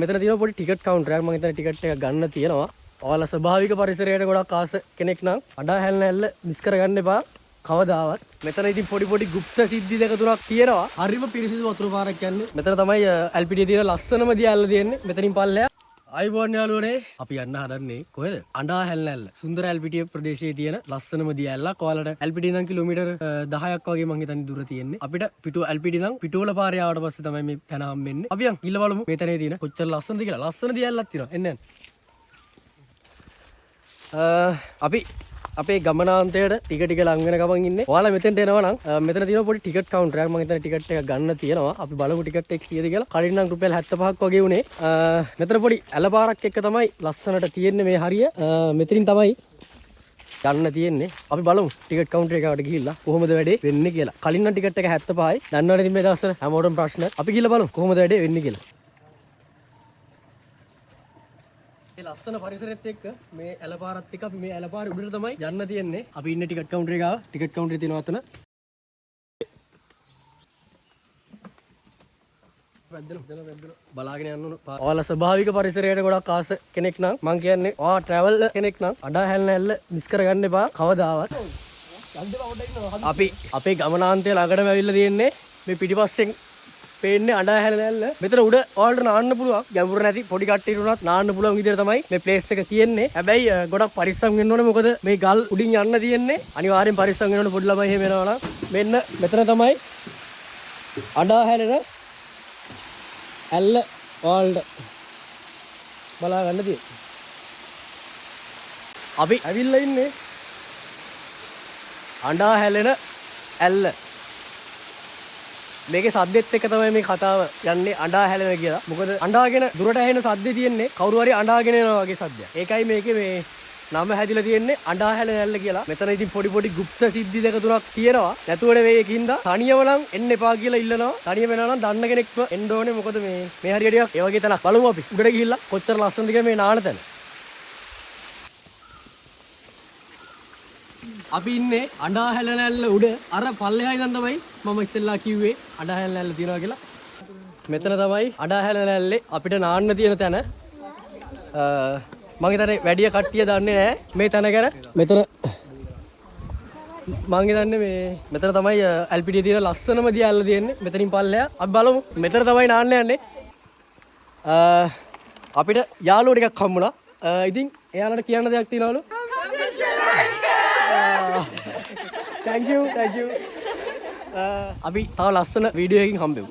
මෙතන තියෙන පොඩි ටිකට් කවුන්ටර් එකක්. මම හිතන්නේ ටිකට් එක ගන්න තියෙනවා. ඔයාලා ස්වභාවික පරිසරයට ගොඩක් ආස කෙනෙක් නම් අඩා හැල්නැල්ල මිස් කරගන්න එපා කවදාවත්. මෙතන ඉතින් පොඩි ගුප්ත සිද්ධි දෙක තුනක් තියෙනවා. හරිම පිරිසිදු වතුර පාරක් යන්නේ. මෙතන තමයි LPD තියෙන ලස්සනම දියල්ල තියෙන්නේ. මෙතනින් පල්ලෙහා අයිබෝන් යාළුවනේ අපි යන්න හදන්නේ කොහෙද? අඩා හැල්නැල්ල. සුන්දර LPD ප්‍රදේශයේ තියෙන ලස්සනම දියල්ලක්. ඔයාලට LPD ඉඳන් කිලෝමීටර් 10ක් වගේ මං හිතන්නේ දුර තියෙන්නේ. අපිට පිටුව LPD ඉඳන් පිටුවල පාරේ ආවට පස්සේ තමයි මේ තැන හම්බෙන්නේ. අපි යන් ගිහලා බලමු මේ තැනේ තියෙන කොච්චර ලස්සනද කියලා. ලස්සන දියල්ලක් තියෙනවා. එන්න අපි අපේ ගමනාන්තයට ටික ලං වෙන ගමන් ඉන්නේ. ඔයාලා මෙතෙන්ට එනවා නම් මෙතන තියෙන පොඩි ටිකට් කවුන්ටර් එකක්. මම හිතන්නේ ටිකට් එක ගන්න තියෙනවා. අපි බලමු ටිකට් එක කීයද කියලා. කලින් නම් රුපියල් 75ක් වගේ උනේ. මෙතන පොඩි ඇලපාරක් එක තමයි ලස්සනට තියෙන්නේ මේ හරිය. මෙතනින් තමයි ගන්න තියෙන්නේ. අපි බලමු ටිකට් කවුන්ටර් එකට ගිහිල්ලා කොහොමද වැඩේ වෙන්නේ කියලා. කලින් නම් ටිකට් එක 75යි. දන්නවනේ ඉතින් මේ දවස්වල හැමෝටම ප්‍රශ්න. අපි ගිහිල්ලා බලමු කොහොමද වැඩේ වෙන්නේ කියලා. මේ ලස්සන පරිසරෙත් එක්ක මේ ඇලපාරත් එක්ක අපි මේ ඇලපාරේ උඩට තමයි යන්න තියෙන්නේ. අපි ඉන්නේ ටිකට් කවුන්ටර් එක ගාව. ටිකට් කවුන්ටරේ තියෙනවා අතන. බලාගෙන යන්න ඕන. ඔයාලා ස්වභාවික පරිසරයට ගොඩක් ආස කෙනෙක් නම් මං කියන්නේ ඔයා ට්‍රැවල් කෙනෙක් නම් අඩා හැල්නැල්ල මිස් කරගන්න එපා කවදාවත්. අපි අපේ ගමනාන්තය ළඟටම ඇවිල්ලා තියෙන්නේ. මේ පිටිපස්සෙන් පේන්නේ අඩා හැල්නැල්ල. මෙතන උඩ ඔයාලට නාන්න පුළුවන්. ගැඹුර නැති පොඩි කට්ටියට උනත් නාන්න පුළුවන් විදිහට තමයි මේ ප්ලේස් එක තියෙන්නේ. හැබැයි ගොඩක් පරිස්සම් වෙන්න ඕනේ. මොකද මේ ගල් උඩින් යන්න තියෙන්නේ. අනිවාර්යෙන් පරිස්සම් වෙන්න ඕනේ. පොඩි ළමයි එහෙම එනවා නම් මෙන්න මෙතන තමයි අඩා හැලෙන ඇල්ල ඔයාලට බලා ගන්න තියෙන්නේ. අපි ඇවිල්ලා ඉන්නේ අඩා හැලෙන ඇල්ල. මේකේ සද්දෙත් එක තමයි මේ කතාව යන්නේ අඬා හැලෙන කියලා. මොකද අඬාගෙන දුරට ඇහෙන සද්දේ තියෙන්නේ කවුරු හරි අඬාගෙන යනවා වගේ සද්දයක්. ඒකයි මේකේ මේ නම හැදිලා තියෙන්නේ අඬා හැලෙන ඇල්ල කියලා. මෙතන ඉතින් පොඩි ගුප්ත සිද්ධි දෙක තුනක් තියෙනවා. නැතුව නෙවෙයි ඒකින්ද තනියම නම් එන්න එපා කියලා ඉල්ලනවා. තනියම එනවා නම් දන්න කෙනෙක්ව එන්න ඕනේ. මොකද මේ හරියට ටිකක් ඒ වගේ තැනක්. බලමු අපි උඩට ගිහිල්ලා කොච්චර ලස්සනද කියලා මේ නාන තැන. අපි ඉන්නේ අඬා හැලෙන ඇල්ල උඩ. අර පල්ලෙහා ඉඳන් තමයි මම ඉස්සෙල්ලා කිව්වේ අඬා හැලෙන ඇල්ල තියෙනවා කියලා. මෙතන තමයි අඬා හැලෙන ඇල්ලේ අපිට නාන්න තියෙන තැන. මම හිතන්නේ වැඩි කට්ටිය දන්නේ නැහැ මේ තැන ගැන. මෙතන මම හිතන්නේ මෙතන තමයි LPD තියෙන ලස්සනම දියල්ල තියෙන්නේ. මෙතනින් පල්ලෙහා අපි බලමු. මෙතන තමයි නාන්න යන්නේ. අපිට යාළුවෝ ටිකක් හම්බුණා. ඉතින් එයාලට කියන්න දෙයක් තියෙනවලු? Thank you. අපි තව ලස්සන වීඩියෝ එකකින් හම්බෙමු.